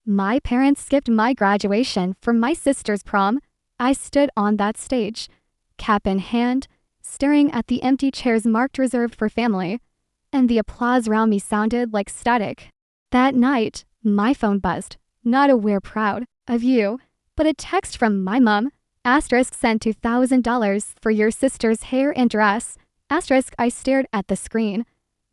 My parents skipped my graduation for my sister's prom. I stood on that stage, cap in hand, staring at the empty chairs marked reserved for family, and the applause around me sounded like static. That night, my phone buzzed, not a "we're proud of you," but a text from my mom. Asterisk sent $2,000 for your sister's hair and dress. Asterisk I stared at the screen,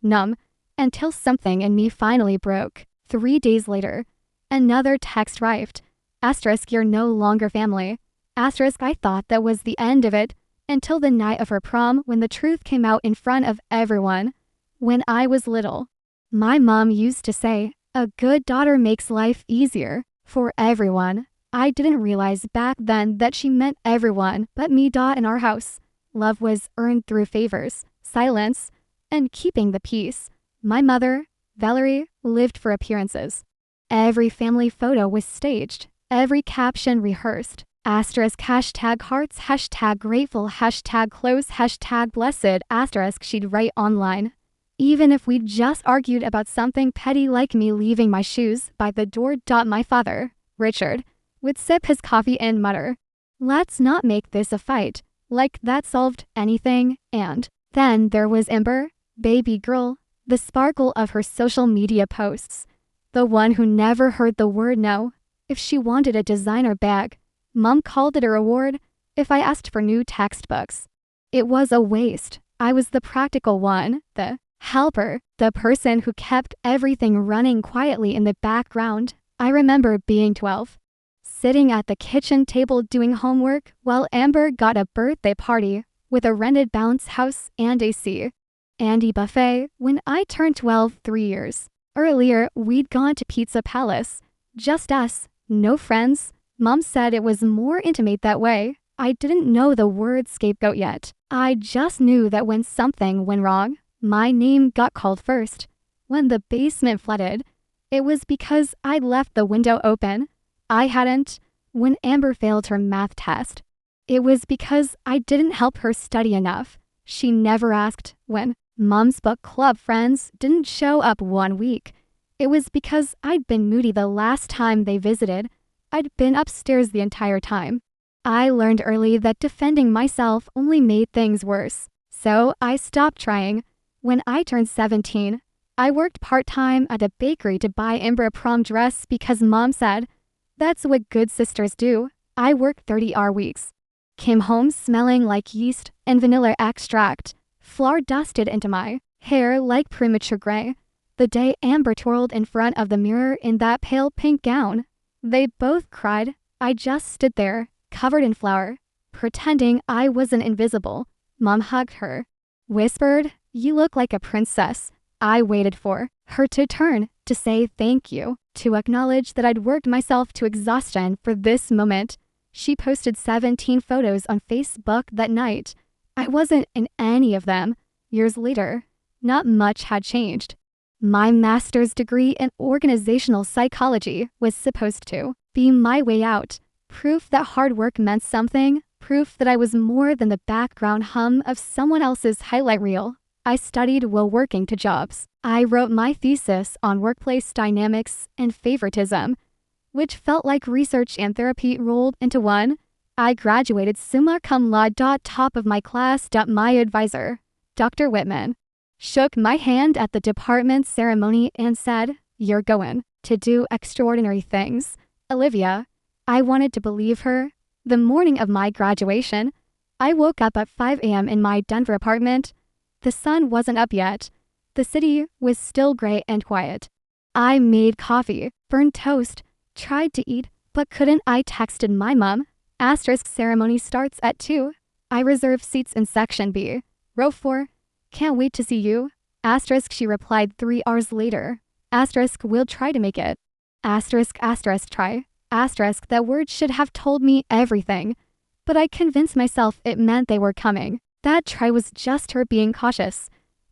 numb, until something in me finally broke. 3 days later, another text arrived. Asterisk you're no longer family. Asterisk I thought that was the end of it until the night of her prom when the truth came out in front of everyone. When I was little, my mom used to say, a good daughter makes life easier for everyone. I didn't realize back then that she meant everyone but me. In our house, love was earned through favors, silence, and keeping the peace. My mother, Valerie, lived for appearances. Every family photo was staged, every caption rehearsed. Asterisk hashtag hearts, hashtag grateful, hashtag close, hashtag blessed, asterisk she'd write online. Even if we just argued about something petty like me leaving my shoes by the door. My father, Richard, would sip his coffee and mutter, let's not make this a fight, like that solved anything. And then there was Amber, baby girl, the sparkle of her social media posts, the one who never heard the word no. If she wanted a designer bag, Mom called it a reward. If I asked for new textbooks, it was a waste. I was the practical one, the helper, the person who kept everything running quietly in the background. I remember being 12, sitting at the kitchen table doing homework while Amber got a birthday party with a rented bounce house and AC. Andy buffet. When I turned 12 3 years earlier, we'd gone to Pizza Palace. Just us, no friends. Mom said it was more intimate that way. I didn't know the word scapegoat yet. I just knew that when something went wrong, my name got called first. When the basement flooded, it was because I'd left the window open. I hadn't. When Amber failed her math test, it was because I didn't help her study enough. She never asked. When Mom's book club friends didn't show up 1 week, it was because I'd been moody the last time they visited. I'd been upstairs the entire time. I learned early that defending myself only made things worse, so I stopped trying. When I turned 17, I worked part-time at a bakery to buy Amber a prom dress because Mom said, that's what good sisters do. I worked 30-hour weeks. Came home smelling like yeast and vanilla extract. Flour dusted into my hair like premature gray. The day Amber twirled in front of the mirror in that pale pink gown, they both cried. I just stood there, covered in flour, pretending I wasn't invisible. Mom hugged her, whispered, you look like a princess. I waited for her to turn, to say thank you, to acknowledge that I'd worked myself to exhaustion for this moment. She posted 17 photos on Facebook that night. I wasn't in any of them. Years later, not much had changed. My master's degree in organizational psychology was supposed to be my way out. Proof that hard work meant something. Proof that I was more than the background hum of someone else's highlight reel. I studied while working 2 jobs. I wrote my thesis on workplace dynamics and favoritism, which felt like research and therapy rolled into one. I graduated summa cum laude. Top of my class. My advisor, Dr. Whitman, shook my hand at the department ceremony and said, you're going to do extraordinary things, Olivia. I wanted to believe her. The morning of my graduation, I woke up at 5 a.m. in my Denver apartment. The sun wasn't up yet. The city was still gray and quiet. I made coffee, burned toast, tried to eat, but couldn't. I texted my mom. Asterisk ceremony starts at 2. I reserved seats in section B, row 4. Can't wait to see you. Asterisk she replied 3 hours later. Asterisk we'll try to make it. Asterisk try. Asterisk that word should have told me everything, but I convinced myself it meant they were coming. That try was just her being cautious,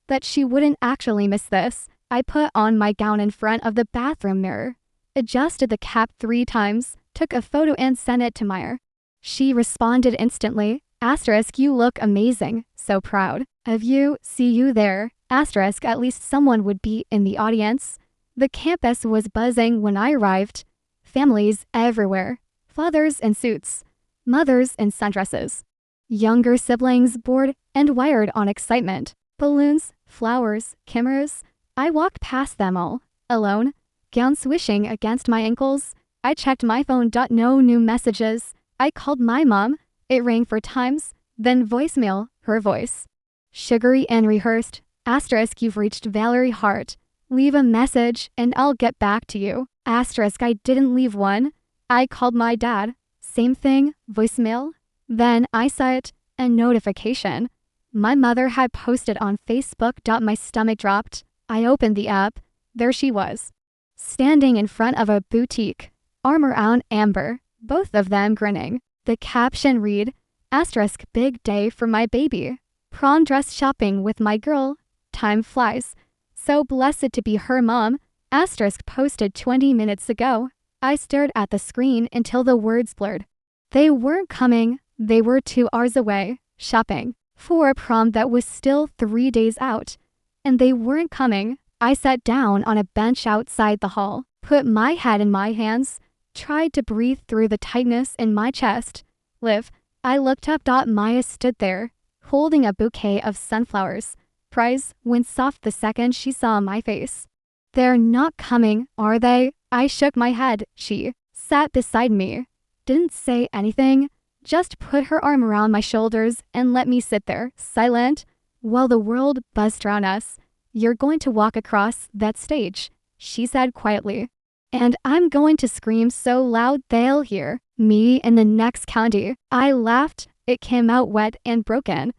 that she wouldn't actually miss this. I put on my gown in front of the bathroom mirror, adjusted the cap 3 times, took a photo and sent it to Meyer. She responded instantly. Asterisk you look amazing, so proud of you, see you there. Asterisk at least someone would be in the audience. The campus was buzzing when I arrived. Families everywhere. Fathers in suits. Mothers in sundresses. Younger siblings bored and wired on excitement. Balloons, flowers, cameras. I walked past them all, alone, gown swishing against my ankles. I checked my phone. No new messages. I called my mom. It rang 4 times, then voicemail, her voice. Sugary and rehearsed. Asterisk, you've reached Valerie Hart. Leave a message and I'll get back to you. Asterisk, I didn't leave one. I called my dad. Same thing, voicemail. Then I saw it, a notification. My mother had posted on Facebook. My stomach dropped. I opened the app. There she was, standing in front of a boutique, arm around Amber, both of them grinning. The caption read, asterisk, big day for my baby. Prom dress shopping with my girl. Time flies. So blessed to be her mom. Asterisk posted 20 minutes ago. I stared at the screen until the words blurred. They weren't coming. They were 2 hours away, shopping for a prom that was still 3 days out. And they weren't coming. I sat down on a bench outside the hall, put my head in my hands, tried to breathe through the tightness in my chest. Liv, I looked up. Maya stood there, holding a bouquet of sunflowers. Prize went soft the second she saw my face. They're not coming, are they? I shook my head. She sat beside me, didn't say anything, just put her arm around my shoulders and let me sit there, silent, while the world buzzed around us. You're going to walk across that stage, she said quietly. And I'm going to scream so loud they'll hear me in the next county. I laughed. It came out wet and broken.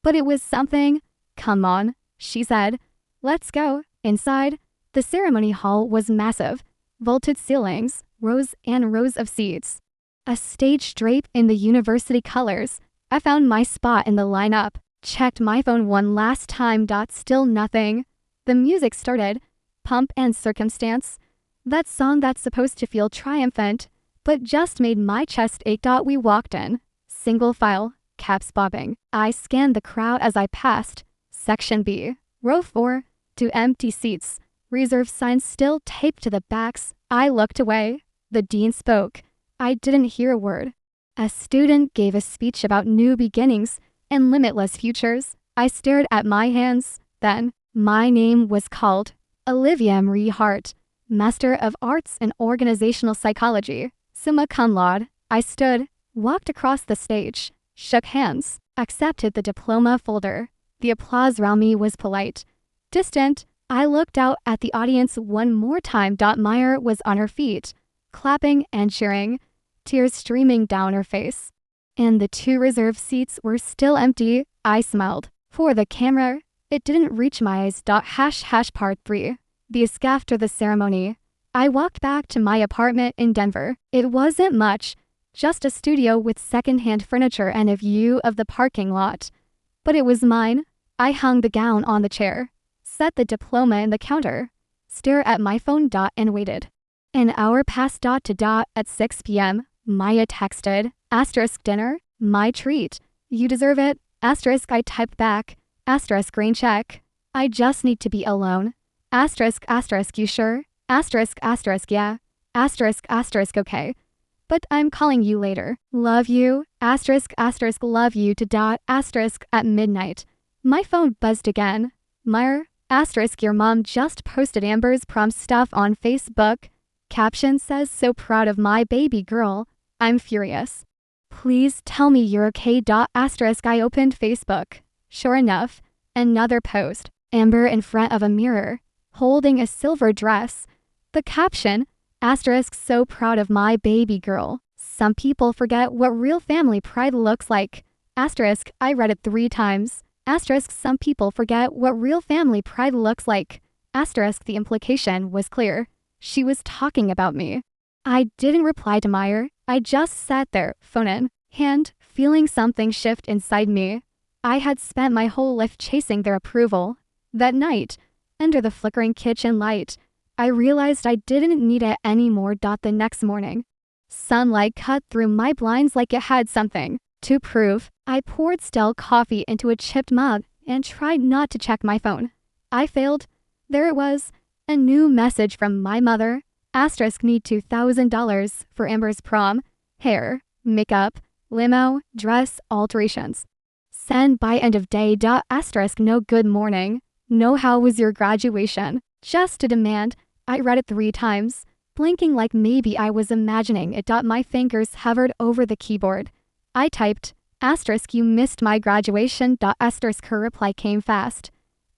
But it was something. Come on, she said. Let's go. Inside, the ceremony hall was massive. Vaulted ceilings, rows and rows of seats. A stage drape in the university colors. I found my spot in the lineup. Checked my phone one last time. Still nothing. The music started. Pomp and Circumstance. That song that's supposed to feel triumphant, but just made my chest ache. We walked in. Single file, caps bobbing. I scanned the crowd as I passed. Section B, row 4, 2 empty seats. Reserve signs still taped to the backs. I looked away. The dean spoke. I didn't hear a word. A student gave a speech about new beginnings and limitless futures. I stared at my hands. Then, my name was called. Olivia Marie Hart, Master of Arts in Organizational Psychology, summa cum laude. I stood, walked across the stage, shook hands, accepted the diploma folder. The applause around me was polite, distant. I looked out at the audience one more time. Meyer was on her feet, clapping and cheering, tears streaming down her face. And the 2 reserved seats were still empty. I smiled. For the camera, it didn't reach my eyes. Part 3. The esque after the ceremony. I walked back to my apartment in Denver. It wasn't much, just a studio with secondhand furniture and a view of the parking lot. But it was mine. I hung the gown on the chair, set the diploma in the counter, stared at my phone. And waited. An hour passed. At 6 p.m., Maya texted, asterisk, dinner, my treat. You deserve it. Asterisk, I typed back, asterisk, rain check. I just need to be alone. Asterisk, asterisk, you sure? Asterisk, asterisk, yeah. Asterisk, asterisk, okay. But I'm calling you later. Love you. Asterisk, asterisk, love you to . Asterisk, at midnight. My phone buzzed again. Meyer, asterisk, your mom just posted Amber's prom stuff on Facebook. Caption says, so proud of my baby girl. I'm furious. Please tell me you're okay. Asterisk, I opened Facebook. Sure enough, another post. Amber in front of a mirror, holding a silver dress. The caption, asterisk, so proud of my baby girl. Some people forget what real family pride looks like. Asterisk, I read it 3 times. Asterisk, some people forget what real family pride looks like. Asterisk, the implication was clear. She was talking about me. I didn't reply to Meyer. I just sat there, phone in hand, feeling something shift inside me. I had spent my whole life chasing their approval. That night, under the flickering kitchen light, I realized I didn't need it anymore. The next morning, sunlight cut through my blinds like it had something to prove. I poured stale coffee into a chipped mug and tried not to check my phone. I failed. There it was, a new message from my mother. Asterisk need $2,000 for Amber's prom, hair, makeup, limo, dress alterations. Send by end of day. Asterisk no good morning. No how was your graduation? Just a demand. I read it 3 times, blinking like maybe I was imagining it. My fingers hovered over the keyboard. I typed, asterisk you missed my graduation. Asterisk her reply came fast.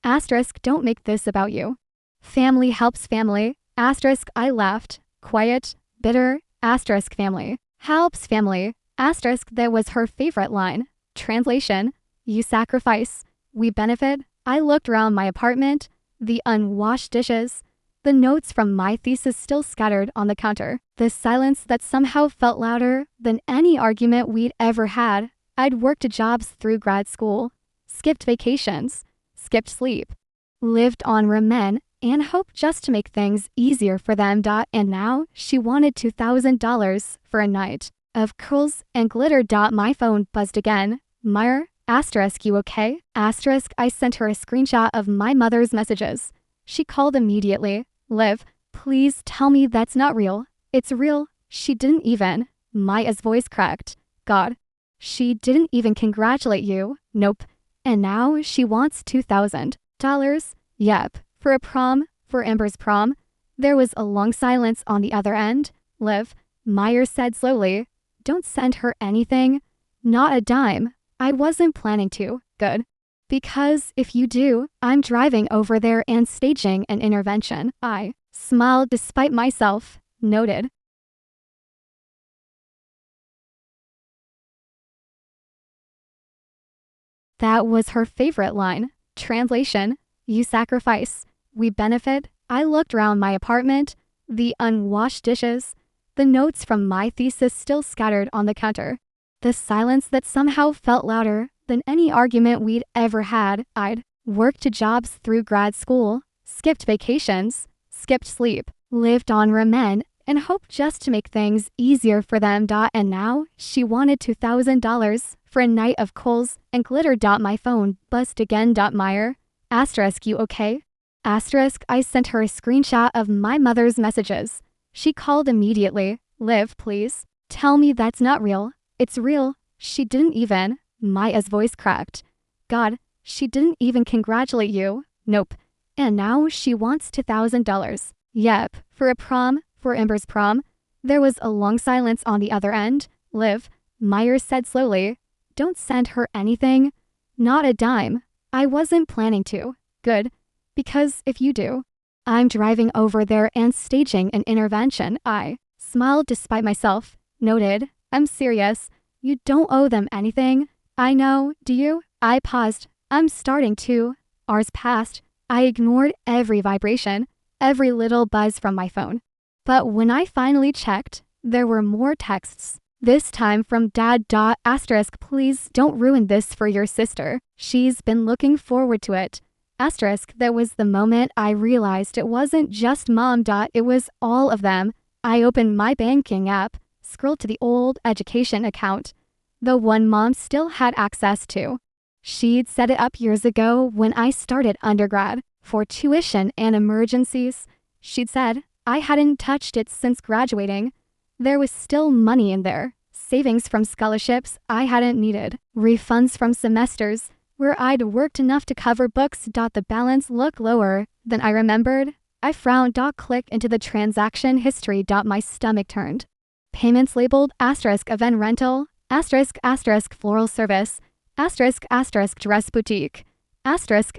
Asterisk don't make this about you. Family helps family. Asterisk I laughed. Quiet, bitter, asterisk family. Helps family. Asterisk that was her favorite line. Translation, you sacrifice. We benefit. I looked around my apartment. The unwashed dishes. The notes from my thesis still scattered on the counter. The silence that somehow felt louder than any argument we'd ever had. I'd worked jobs through grad school. Skipped vacations. Skipped sleep. Lived on ramen and hoped just to make things easier for them. And now she wanted $2,000 for a night of curls and glitter. My phone buzzed again. Meyer, asterisk you okay? Asterisk I sent her a screenshot of my mother's messages. She called immediately. Liv, please tell me that's not real. It's real. She didn't even. Maya's voice cracked. God. She didn't even congratulate you. Nope. And now she wants $2,000. Yep. For a prom, for Amber's prom. There was a long silence on the other end. Liv, Meyer said slowly, don't send her anything. Not a dime. I wasn't planning to. Good. Because if you do, I'm driving over there and staging an intervention. I smiled despite myself. Noted. That was her favorite line. Translation, you sacrifice. We benefit. I looked around my apartment. The unwashed dishes. The notes from my thesis still scattered on the counter. The silence that somehow felt louder than any argument we'd ever had. I'd worked jobs through grad school, skipped vacations, skipped sleep, lived on ramen, and hoped just to make things easier for them. And now she wanted $2,000 for a night of coals and glitter. My phone buzzed again. Meyer, asterisk you okay? Asterisk I sent her a screenshot of my mother's messages. She called immediately. Liv, please tell me that's not real. It's real. She didn't even. Maya's voice cracked. God, she didn't even congratulate you. Nope. And now she wants $2,000. Yep. For a prom, for Amber's prom. There was a long silence on the other end. Liv, Meyer said slowly, don't send her anything. Not a dime. I wasn't planning to. Good. Because if you do, I'm driving over there and staging an intervention. I smiled despite myself. Noted. I'm serious. You don't owe them anything. I know, do you? I paused. I'm starting to. Hours passed. I ignored every vibration, every little buzz from my phone. But when I finally checked, there were more texts. This time from Dad. Asterisk please don't ruin this for your sister. She's been looking forward to it. Asterisk that was the moment I realized it wasn't just Mom. It was all of them. I opened my banking app, scrolled to the old education account, the one Mom still had access to. She'd set it up years ago when I started undergrad for tuition and emergencies. She'd said I hadn't touched it since graduating. There was still money in there, savings from scholarships I hadn't needed, refunds from semesters where I'd worked enough to cover books. The balance looked lower than I remembered. I frowned. Click into the transaction history. My stomach turned. Payments labeled asterisk event rental, asterisk floral service, asterisk dress boutique, asterisk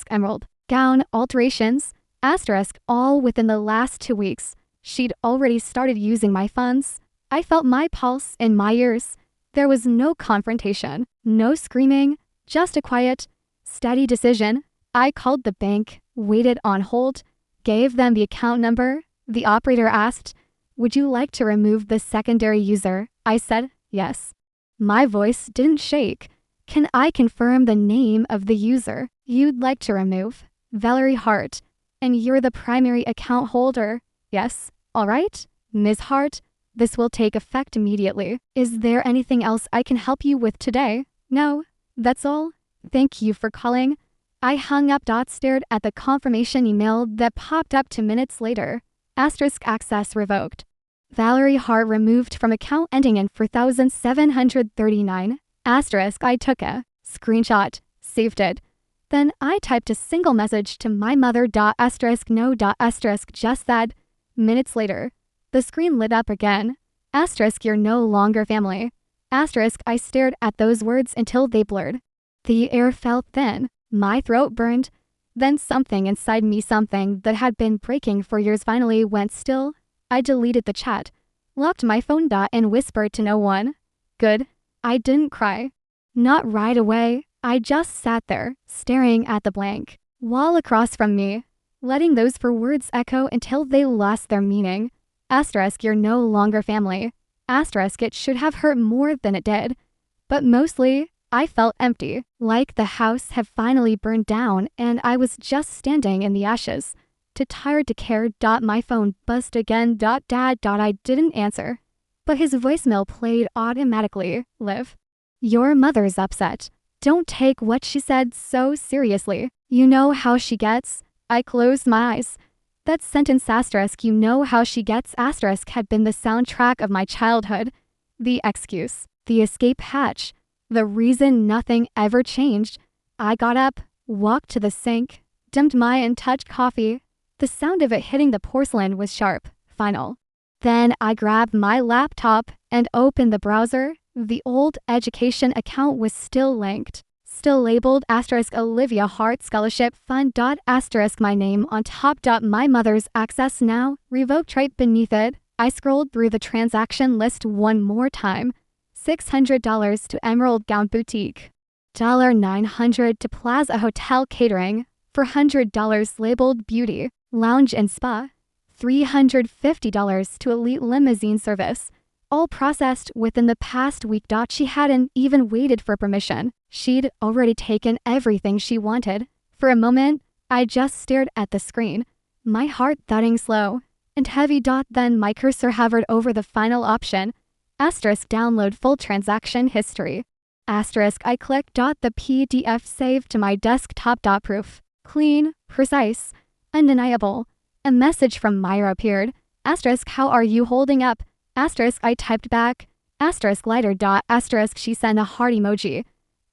emerald gown alterations, asterisk all within the last 2 weeks. She'd already started using my funds. I felt my pulse in my ears. There was no confrontation, no screaming, just a quiet, steady decision. I called the bank, waited on hold, gave them the account number. The operator asked, would you like to remove the secondary user? I said, yes. My voice didn't shake. Can I confirm the name of the user you'd like to remove? Valerie Hart. And you're the primary account holder? Yes. All right. Ms. Hart, this will take effect immediately. Is there anything else I can help you with today? No. That's all. Thank you for calling. I hung up. Stared at the confirmation email that popped up 2 minutes later. Asterisk access revoked. Valerie Hart removed from account ending in 4739. Asterisk I took a screenshot, saved it. Then I typed a single message to my mother. Asterisk no. Asterisk just that. Minutes later, the screen lit up again. Asterisk you're no longer family. Asterisk I stared at those words until they blurred. The air felt thin. My throat burned. Then something inside me, something that had been breaking for years, finally went still. I deleted the chat, locked my phone. And whispered to no one. Good. I didn't cry. Not right away. I just sat there, staring at the blank wall across from me, letting those four words echo until they lost their meaning. Asterisk you're no longer family. Asterisk it should have hurt more than it did. But mostly, I felt empty, like the house had finally burned down and I was just standing in the ashes, too tired to care. My phone buzzed again. Dad. I didn't answer, but his voicemail played automatically. Liv, your mother's upset. Don't take what she said so seriously. You know how she gets. I closed my eyes. That sentence asterisk you know how she gets asterisk had been the soundtrack of my childhood. The excuse, the escape hatch, the reason nothing ever changed. I got up, walked to the sink, dumped my untouched coffee. The sound of it hitting the porcelain was sharp, final. Then I grabbed my laptop and opened the browser. The old education account was still linked, still labeled asterisk Olivia Hart Scholarship Fund. Asterisk my name on top. My mother's access now revoked right beneath it. I scrolled through the transaction list one more time. $600 to Emerald Gown Boutique. $900 to Plaza Hotel Catering. $400 labeled Beauty, Lounge and Spa. $350 to Elite Limousine Service. All processed within the past week. She hadn't even waited for permission. She'd already taken everything she wanted. For a moment, I just stared at the screen, my heart thudding slow and heavy. Then my cursor hovered over the final option. Asterisk download full transaction history. Asterisk I clicked. The PDF saved to my desktop. Proof. Clean, precise, undeniable. A message from Myra appeared. Asterisk how are you holding up? Asterisk I typed back. Asterisk lighter. Asterisk she sent a heart emoji.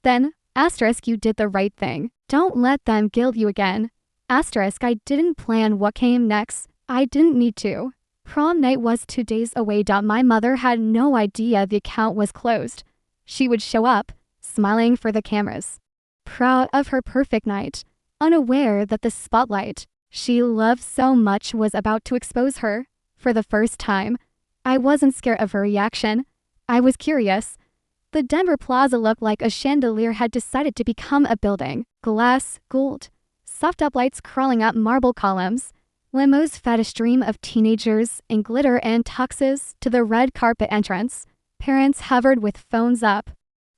Then, asterisk you did the right thing. Don't let them guilt you again. Asterisk I didn't plan what came next. I didn't need to. Prom night was 2 days away. My mother had no idea the account was closed. She would show up, smiling for the cameras, proud of her perfect night, unaware that the spotlight she loved so much was about to expose her. For the first time, I wasn't scared of her reaction. I was curious. The Denver Plaza looked like a chandelier had decided to become a building. Glass, gold, soft uplights crawling up marble columns. Limos fed a stream of teenagers in glitter and tuxes to the red carpet entrance. Parents hovered with phones up,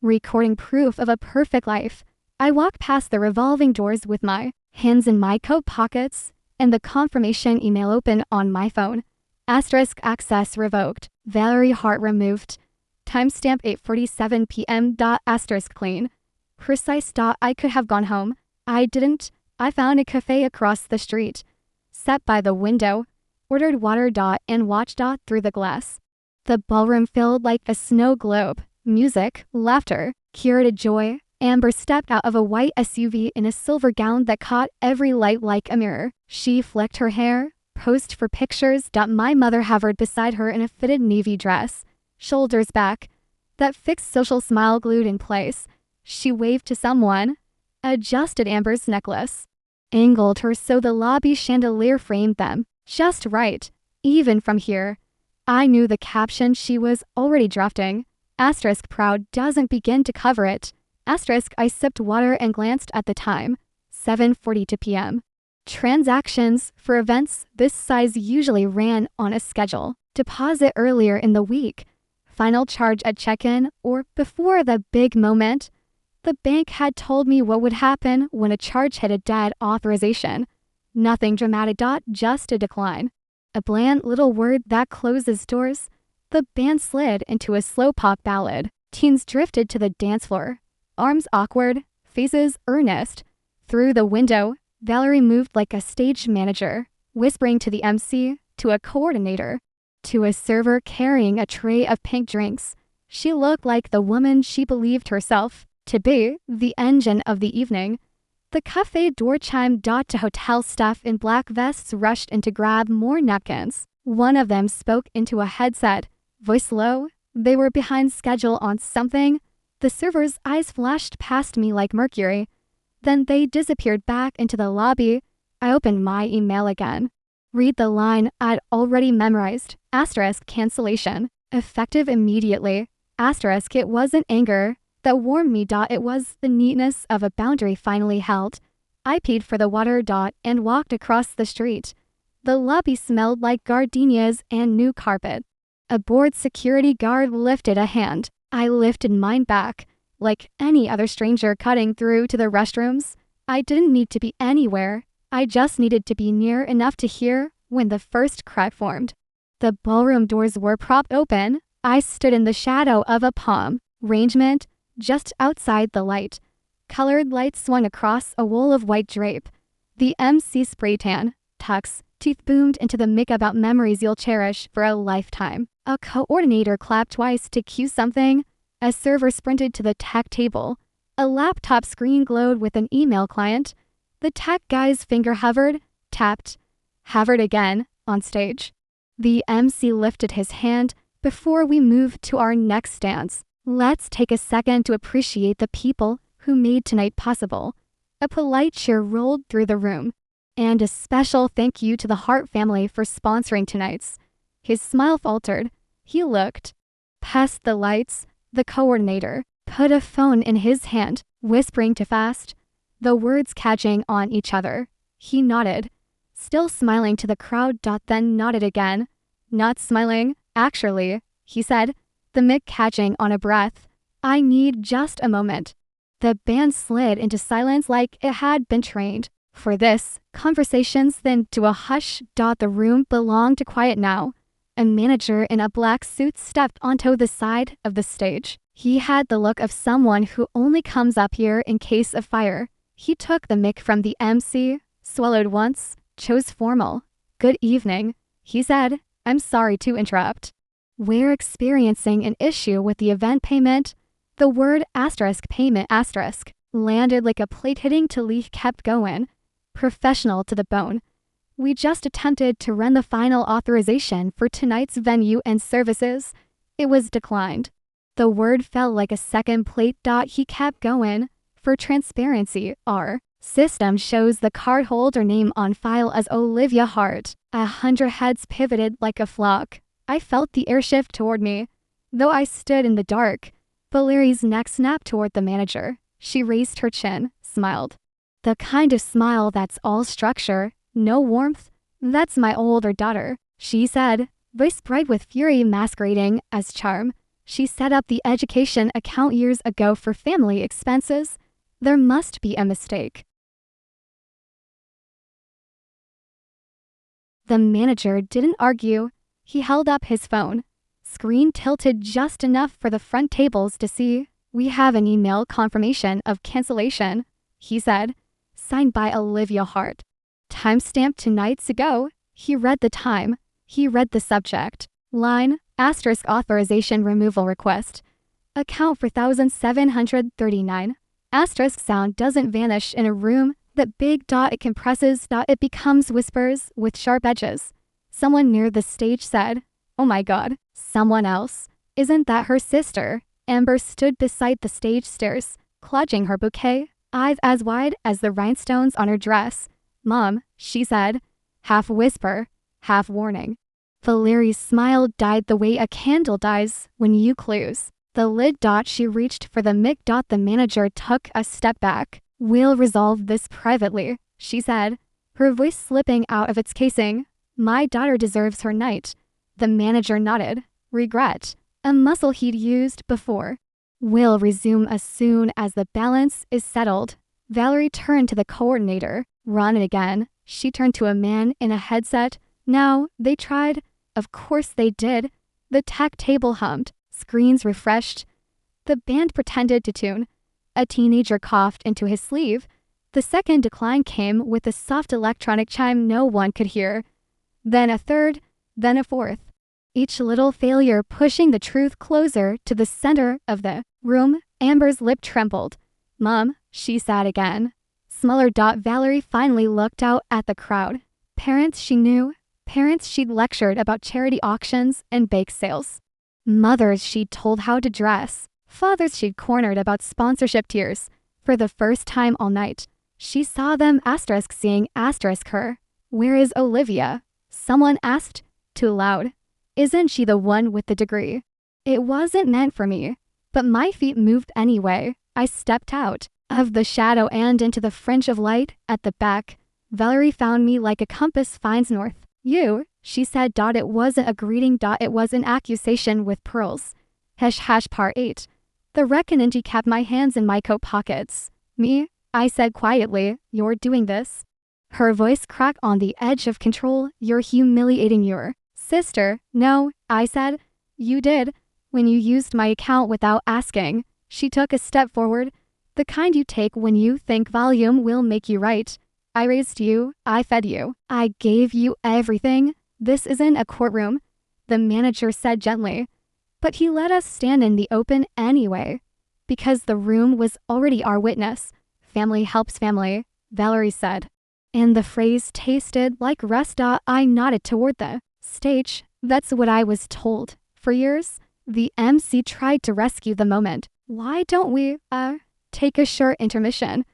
recording proof of a perfect life. I walked past the revolving doors with my hands in my coat pockets and the confirmation email open on my phone. Asterisk access revoked. Valerie Hart removed. Timestamp 8:47 p.m. Asterisk clean. Precise. I could have gone home. I didn't. I found a cafe across the street, sat by the window, ordered water. And watched through the glass. The ballroom filled like a snow globe. Music, laughter, curated joy. Amber stepped out of a white SUV in a silver gown that caught every light like a mirror. She flicked her hair, posed for pictures. My mother hovered beside her in a fitted navy dress, shoulders back, that fixed social smile glued in place. She waved to someone, adjusted Amber's necklace, angled her so the lobby chandelier framed them just right. Even from here, I knew the caption she was already drafting. Asterisk proud doesn't begin to cover it. Asterisk I sipped water and glanced at the time. 7:42 p.m. Transactions for events this size usually ran on a schedule. Deposit earlier in the week. Final charge at check-in or before the big moment. The bank had told me what would happen when a charge hit a dead authorization. Nothing dramatic. Just a decline. A bland little word that closes doors. The band slid into a slow pop ballad. Teens drifted to the dance floor. Arms awkward, faces earnest. Through the window, Valerie moved like a stage manager, whispering to the MC, to a coordinator, to a server carrying a tray of pink drinks. She looked like the woman she believed herself to be, the engine of the evening. The cafe door chimed. To hotel staff in black vests rushed in to grab more napkins. One of them spoke into a headset, voice low. They were behind schedule on something. The server's eyes flashed past me like mercury. Then they disappeared back into the lobby. I opened my email again. Read the line I'd already memorized. Asterisk cancellation. Effective immediately. Asterisk it wasn't anger that warmed me. It was the neatness of a boundary finally held. I paid for the water. And walked across the street. The lobby smelled like gardenias and new carpet. A bored security guard lifted a hand. I lifted mine back. Like any other stranger cutting through to the restrooms, I didn't need to be anywhere. I just needed to be near enough to hear when the first crack formed. The ballroom doors were propped open. I stood in the shadow of a palm arrangement just outside the light. Colored lights swung across a wool of white drape. The MC spray tan, tux, teeth boomed into the mic about memories you'll cherish for a lifetime. A coordinator clapped twice to cue something. A server sprinted to the tech table. A laptop screen glowed with an email client. The tech guy's finger hovered, tapped, hovered again, on stage. The MC lifted his hand. Before we move to our next dance, let's take a second to appreciate the people who made tonight possible. A polite cheer rolled through the room. And a special thank you to the Hart family for sponsoring tonight's. His smile faltered. He looked past the lights. The coordinator put a phone in his hand, whispering too fast, the words catching on each other. He nodded, still smiling to the crowd. Then nodded again. Not smiling, actually, he said, the mic catching on a breath. I need just a moment. The band slid into silence like it had been trained for this. Conversations thinned to a hush. The room belonged to quiet now. A manager in a black suit stepped onto the side of the stage. He had the look of someone who only comes up here in case of fire. He took the mic from the MC, swallowed once, chose formal. Good evening, he said. I'm sorry to interrupt. We're experiencing an issue with the event payment. The word asterisk payment asterisk landed like a plate hitting to leaf kept going. Professional to the bone. We just attempted to run the final authorization for tonight's venue and services. It was declined. The word fell like a second plate. He kept going. For transparency, our system shows the cardholder name on file as Olivia Hart. 100 heads pivoted like a flock. I felt the air shift toward me. Though I stood in the dark, Valerie's neck snapped toward the manager. She raised her chin, smiled. The kind of smile that's all structure, no warmth. That's my older daughter, she said, voice bright with fury masquerading as charm. She set up the education account years ago for family expenses. There must be a mistake. The manager didn't argue. He held up his phone. Screen tilted just enough for the front tables to see. We have an email confirmation of cancellation, he said, signed by Olivia Hart. Timestamp 2 nights ago. He read the time. He read the subject. Line, asterisk authorization removal request. Account for 1,739. Asterisk sound doesn't vanish in a room that big. It compresses. It becomes whispers with sharp edges. Someone near the stage said, oh my god, someone else. Isn't that her sister? Amber stood beside the stage stairs, clutching her bouquet, eyes as wide as the rhinestones on her dress. Mom, she said, half whisper, half warning. Valerie's smile died the way a candle dies when you close the lid. She reached for the mic. The manager took a step back. We'll resolve this privately, she said, her voice slipping out of its casing. My daughter deserves her night. The manager nodded. Regret, a muscle he'd used before. We'll resume as soon as the balance is settled. Valerie turned to the coordinator. Run it again. She turned to a man in a headset. Now, they tried. Of course they did. The tech table hummed. Screens refreshed. The band pretended to tune. A teenager coughed into his sleeve. The second decline came with a soft electronic chime no one could hear. Then a third. then a fourth. Each little failure pushing the truth closer to the center of the room. Amber's lip trembled. Mom, she said again. Smaller. Valerie finally looked out at the crowd. Parents she knew, parents she'd lectured about charity auctions and bake sales. Mothers she'd told how to dress, fathers she'd cornered about sponsorship tiers. For the first time all night, she saw them seeing her. Where is Olivia? Someone asked, too loud. Isn't she the one with the degree? It wasn't meant for me, but my feet moved anyway. I stepped out of the shadow and into the fringe of light at the back. Valerie found me like a compass finds north. You, she said. It wasn't a greeting. It was an accusation with pearls. Part 8. The reckoning kept my hands in my coat pockets. Me, I said quietly, you're doing this. Her voice cracked on the edge of control. You're humiliating your sister. No, I said. You did. When you used my account without asking. She took a step forward. The kind you take when you think volume will make you right. I raised you. I fed you. I gave you everything. This isn't a courtroom, the manager said gently. But he let us stand in the open anyway. Because the room was already our witness. Family helps family, Valerie said. And the phrase tasted like rest. I nodded toward the stage. That's what I was told. For years, the MC tried to rescue the moment. Why don't we, take a short intermission?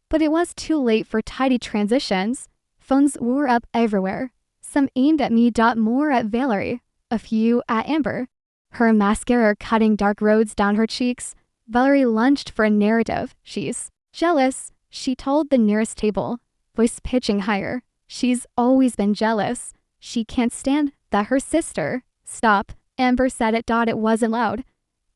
But it was too late for tidy transitions. Phones were up everywhere. Some aimed at me. More at Valerie. A few at Amber. Her mascara cutting dark roads down her cheeks. Valerie lunged for a narrative. She's jealous, she told the nearest table, voice pitching higher. She's always been jealous. She can't stand that her sister. Stop, Amber said it. It wasn't loud.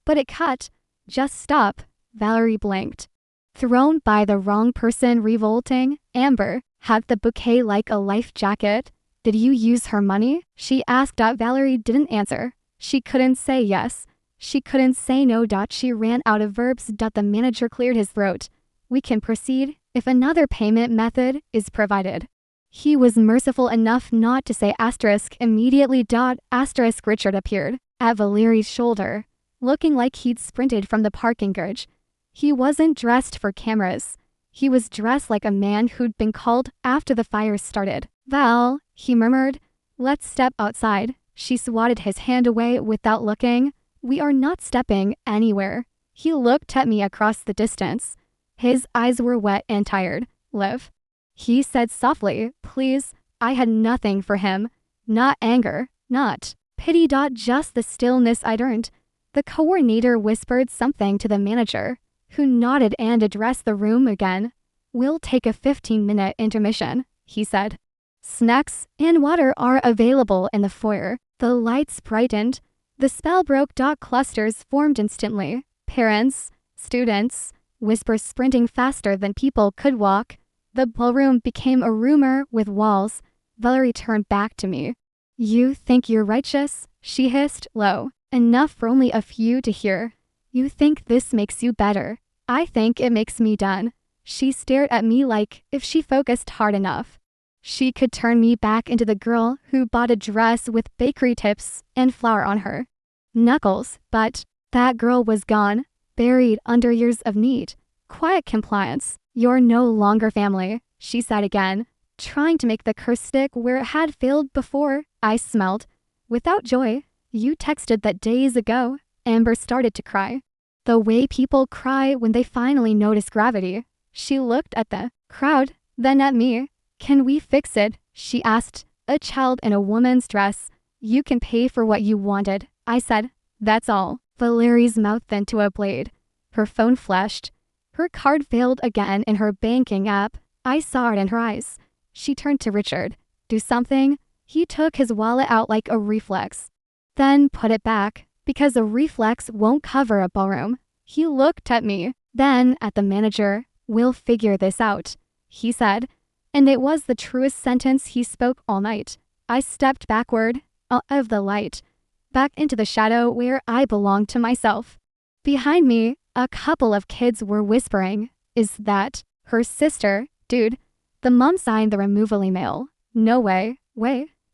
But it cut. Just stop. Valerie blinked. Thrown by the wrong person. Revolting. Amber had the bouquet like a life jacket. Did you use her money? She asked. Valerie didn't answer. She couldn't say yes. She couldn't say no. She ran out of verbs. The manager cleared his throat. We can proceed if another payment method is provided. He was merciful enough not to say asterisk immediately. Asterisk. Richard appeared at Valerie's shoulder, looking like he'd sprinted from the parking garage. He wasn't dressed for cameras. He was dressed like a man who'd been called after the fire started. Val, he murmured, let's step outside. She swatted his hand away without looking. We are not stepping anywhere. He looked at me across the distance. His eyes were wet and tired. Liv, he said softly, please. I had nothing for him. Not anger, not pity. Just the stillness I'd earned. The coordinator whispered something to the manager, who nodded and addressed the room again. We'll take a 15-minute intermission, he said. Snacks and water are available in the foyer. The lights brightened. The spell broke. Clusters formed instantly. Parents, students, whispers sprinting faster than people could walk. The ballroom became a rumor with walls. Valerie turned back to me. You think you're righteous? She hissed, low, enough for only a few to hear. You think this makes you better. I think it makes me done. She stared at me like if she focused hard enough, she could turn me back into the girl who bought a dress with bakery tips and flour on her knuckles. But that girl was gone, buried under years of neat, quiet compliance. You're no longer family, she said again, trying to make the curse stick where it had failed before. I smelled. Without joy. You texted that days ago. Amber started to cry. The way people cry when they finally notice gravity. She looked at the crowd, then at me. Can we fix it? She asked. A child in a woman's dress. You can pay for what you wanted. I said, that's all. Valerie's mouth bent to a blade. Her phone flashed. Her card failed again in her banking app. I saw it in her eyes. She turned to Richard. Do something? He took his wallet out like a reflex. Then put it back, because a reflex won't cover a ballroom. He looked at me, then at the manager. We'll figure this out, he said. And it was the truest sentence he spoke all night. I stepped backward, out of the light, back into the shadow where I belonged to myself. Behind me, a couple of kids were whispering, is that her sister, dude? The mom signed the removal email. No way.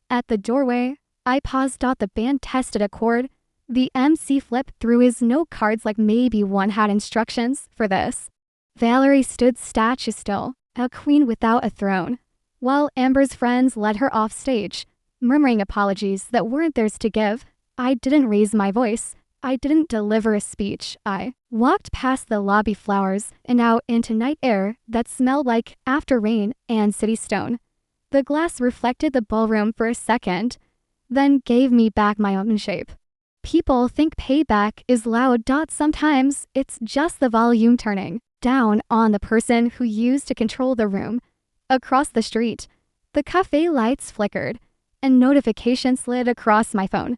At the doorway, I paused. The band tested a chord. The MC flipped through his note cards like maybe one had instructions for this. Valerie stood statue still, a queen without a throne, while Amber's friends led her off stage, murmuring apologies that weren't theirs to give. I didn't raise my voice. I didn't deliver a speech. I walked past the lobby flowers and out into night air that smelled like after rain and city stone. The glass reflected the ballroom for a second, then gave me back my own shape. People think payback is loud. Sometimes it's just the volume turning down on the person who used to control the room. Across the street, the cafe lights flickered, and notifications slid across my phone.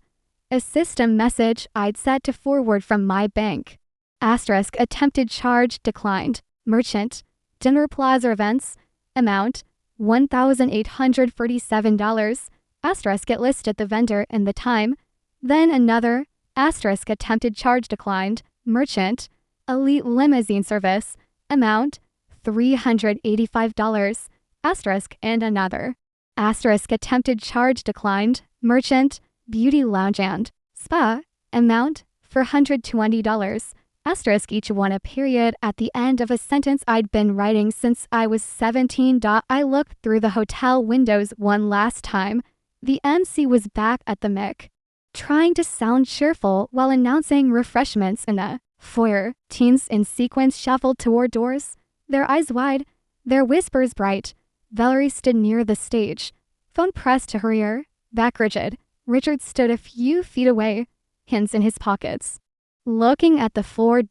A system message I'd set to forward from my bank. Asterisk attempted charge declined. Merchant. Dinner Plaza events. Amount $1,847. Asterisk it listed the vendor and the time. Then another. Asterisk attempted charge declined. Merchant. Elite limousine service. Amount $385. Asterisk and another. Asterisk attempted charge declined. Merchant. Beauty lounge and spa. Amount $420. Asterisk each one a period at the end of a sentence I'd been writing since I was 17. I looked through the hotel windows one last time. The MC was back at the mic, trying to sound cheerful while announcing refreshments in a foyer. Teens in sequins shuffled toward doors, their eyes wide, their whispers bright. Valerie stood near the stage, phone pressed to her ear, back rigid. Richard stood a few feet away, hands in his pockets, looking at the floor.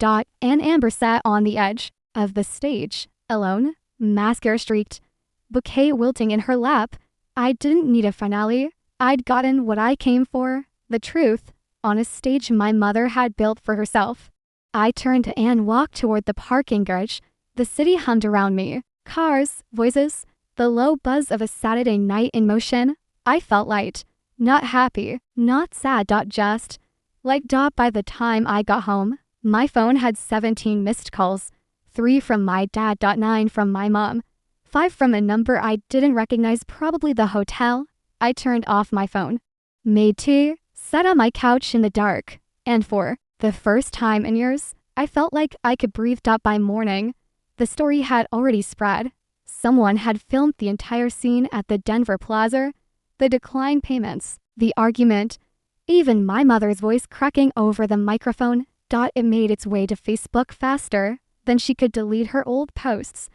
And Amber sat on the edge of the stage, alone, mascara streaked, bouquet wilting in her lap. I didn't need a finale. I'd gotten what I came for, the truth, on a stage my mother had built for herself. I turned and walked toward the parking garage. The city hummed around me. Cars, voices, the low buzz of a Saturday night in motion. I felt light. Not happy, not sad. Just like. By the time I got home, my phone had 17 missed calls, 3 from my dad. 9 from my mom, 5 from a number I didn't recognize, probably the hotel. I turned off my phone, made tea, sat on my couch in the dark, and for the first time in years, I felt like I could breathe. By morning, the story had already spread. Someone had filmed the entire scene at the Denver Plaza. The declined payments, the argument, even my mother's voice cracking over the microphone. It made its way to Facebook faster than she could delete her old posts.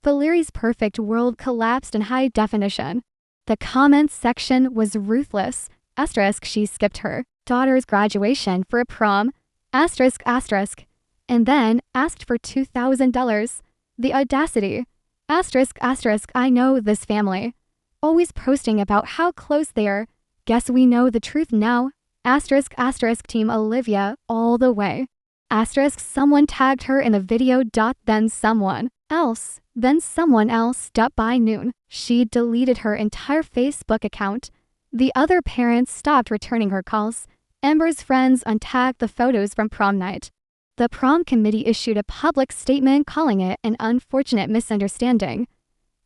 Valerie's perfect world collapsed in high definition. The comments section was ruthless. Asterisk she skipped her daughter's graduation for a prom. Asterisk asterisk. And then asked for $2,000. The audacity. Asterisk asterisk I know this family. Always posting about how close they are. Guess we know the truth now. Asterisk asterisk team Olivia all the way. Asterisk someone tagged her in the video. Then someone else. By noon, she deleted her entire Facebook account. The other parents stopped returning her calls. Amber's friends untagged the photos from prom night. The prom committee issued a public statement calling it an unfortunate misunderstanding.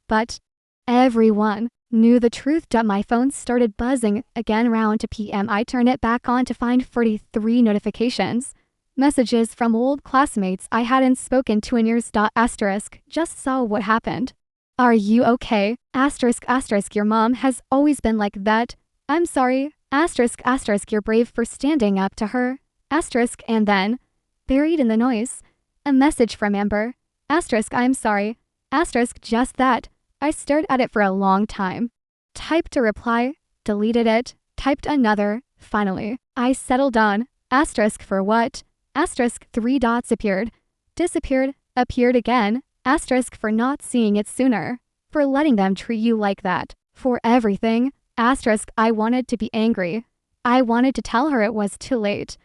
But everyone knew the truth. My phone started buzzing again around 2 p.m. I turned it back on to find 43 notifications. Messages from old classmates I hadn't spoken to in years. Asterisk just saw what happened. Are you okay? Asterisk asterisk your mom has always been like that. I'm sorry. Asterisk asterisk you're brave for standing up to her. Asterisk and then, buried in the noise, a message from Amber. Asterisk I'm sorry. Asterisk just that. I stared at it for a long time. Typed a reply, deleted it, typed another. Finally, I settled on. Asterisk for what? Asterisk 3 dots appeared, disappeared, appeared again. Asterisk for not seeing it sooner, for letting them treat you like that, for everything. Asterisk I wanted to be angry. I wanted to tell her it was too late.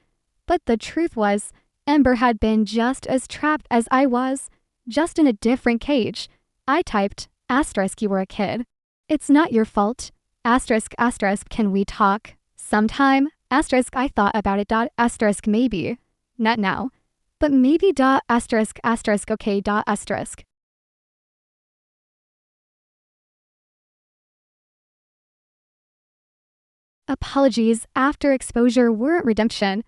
But the truth was, Amber had been just as trapped as I was, just in a different cage. I typed, asterisk you were a kid. It's not your fault. Asterisk asterisk can we talk? Sometime. Asterisk I thought about it. Asterisk maybe. Not now. But maybe. Asterisk asterisk okay. Asterisk. Apologies after exposure weren't redemption.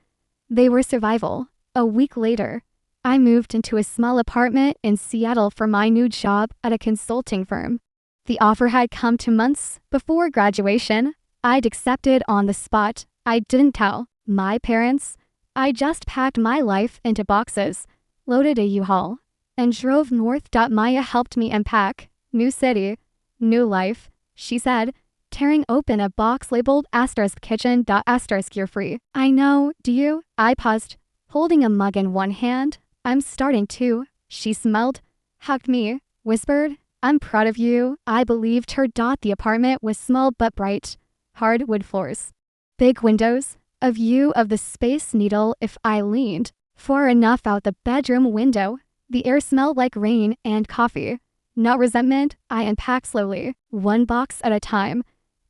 They were survival. A week later, I moved into a small apartment in Seattle for my new job at a consulting firm. The offer had come 2 months before graduation. I'd accepted on the spot. I didn't tell my parents. I just packed my life into boxes, loaded a U-Haul, and drove north. Maya helped me unpack. New city, new life, she said, tearing open a box labeled *kitchen*. You're free. I know, do you? I paused, holding a mug in one hand. I'm starting to. She smiled, hugged me, whispered, I'm proud of you. I believed her. The apartment was small but bright. Hardwood floors. Big windows. A view of the Space Needle. If I leaned far enough out the bedroom window, the air smelled like rain and coffee. Not resentment. I unpacked slowly, one box at a time,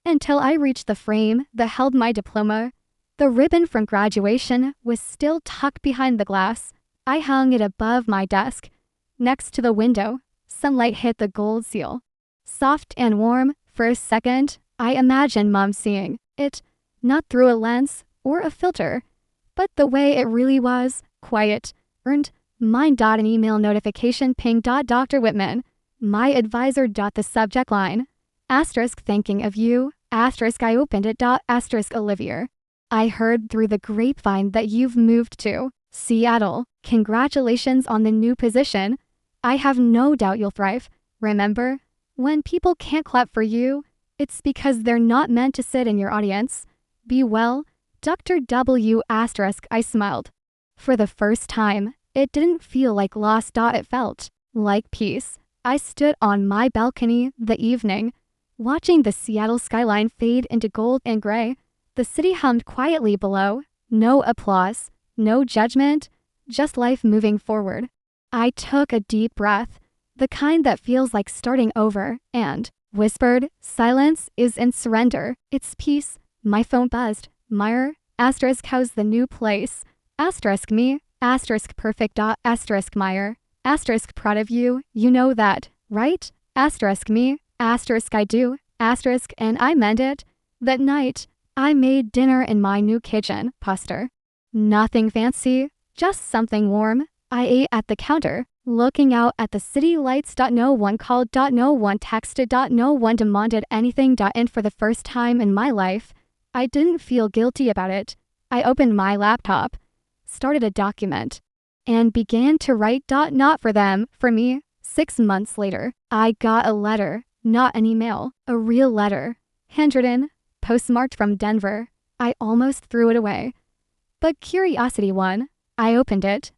until I reached the frame that held my diploma. The ribbon from graduation was still tucked behind the glass. I hung it above my desk, next to the window. Sunlight hit the gold seal. Soft and warm. For a second, I imagined Mom seeing it, not through a lens or a filter, but the way it really was, quiet, earned, mine. An email notification ping. Dr. Whitman, my advisor. The subject line, thinking of you, I opened it. Olivier, I heard through the grapevine that you've moved to Seattle. Congratulations on the new position. I have no doubt you'll thrive. Remember, when people can't clap for you, it's because they're not meant to sit in your audience. Be well, Dr. W*. I smiled. For the first time, it didn't feel like loss. It felt like peace. I stood on my balcony the evening, watching the Seattle skyline fade into gold and gray. The city hummed quietly below. No applause, no judgment, just life moving forward. I took a deep breath, the kind that feels like starting over, and whispered, silence is in surrender. It's peace. My phone buzzed. Meyer, how's the new place? Me, perfect. Meyer, proud of you. You know that, right? Me, I do. And I meant it. That night, I made dinner in my new kitchen. Pasta. Nothing fancy, just something warm. I ate at the counter, looking out at the city lights. No one called. No one texted. No one demanded anything. And for the first time in my life, I didn't feel guilty about it. I opened my laptop, started a document, and began to write. Not for them, for me. 6 months later, I got a letter, not an email, a real letter, handwritten, postmarked from Denver. I almost threw it away. But curiosity won. I opened it.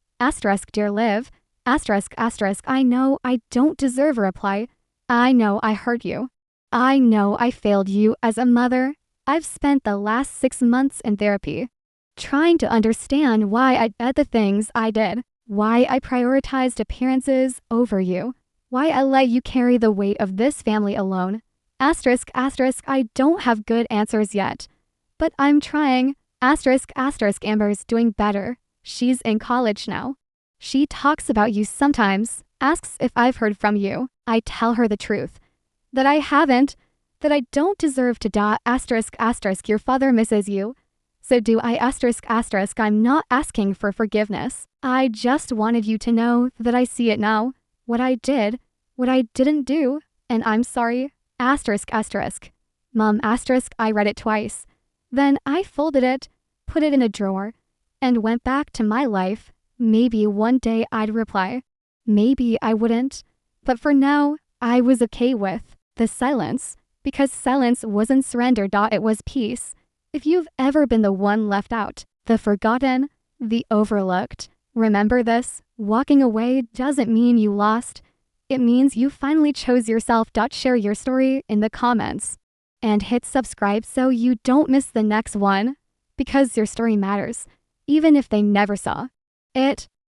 Dear Liv, I know I don't deserve a reply. I know I hurt you. I know I failed you as a mother. I've spent the last 6 months in therapy, trying to understand why I did the things I did, why I prioritized appearances over you, why I let you carry the weight of this family alone. I don't have good answers yet, but I'm trying. Amber's doing better. She's in college now. She talks about you sometimes, asks if I've heard from you. I tell her the truth, that I haven't, that I don't deserve to die. Your father misses you. So do I. I'm not asking for forgiveness. I just wanted you to know that I see it now. What I did, what I didn't do, and I'm sorry. Mom, I read it twice. Then I folded it, put it in a drawer, and went back to my life. Maybe one day I'd reply. Maybe I wouldn't. But for now, I was okay with the silence, because silence wasn't surrender. It was peace. If you've ever been the one left out, the forgotten, the overlooked, remember this: walking away doesn't mean you lost. It means you finally chose yourself. Share your story in the comments and hit subscribe so you don't miss the next one, because your story matters, even if they never saw it.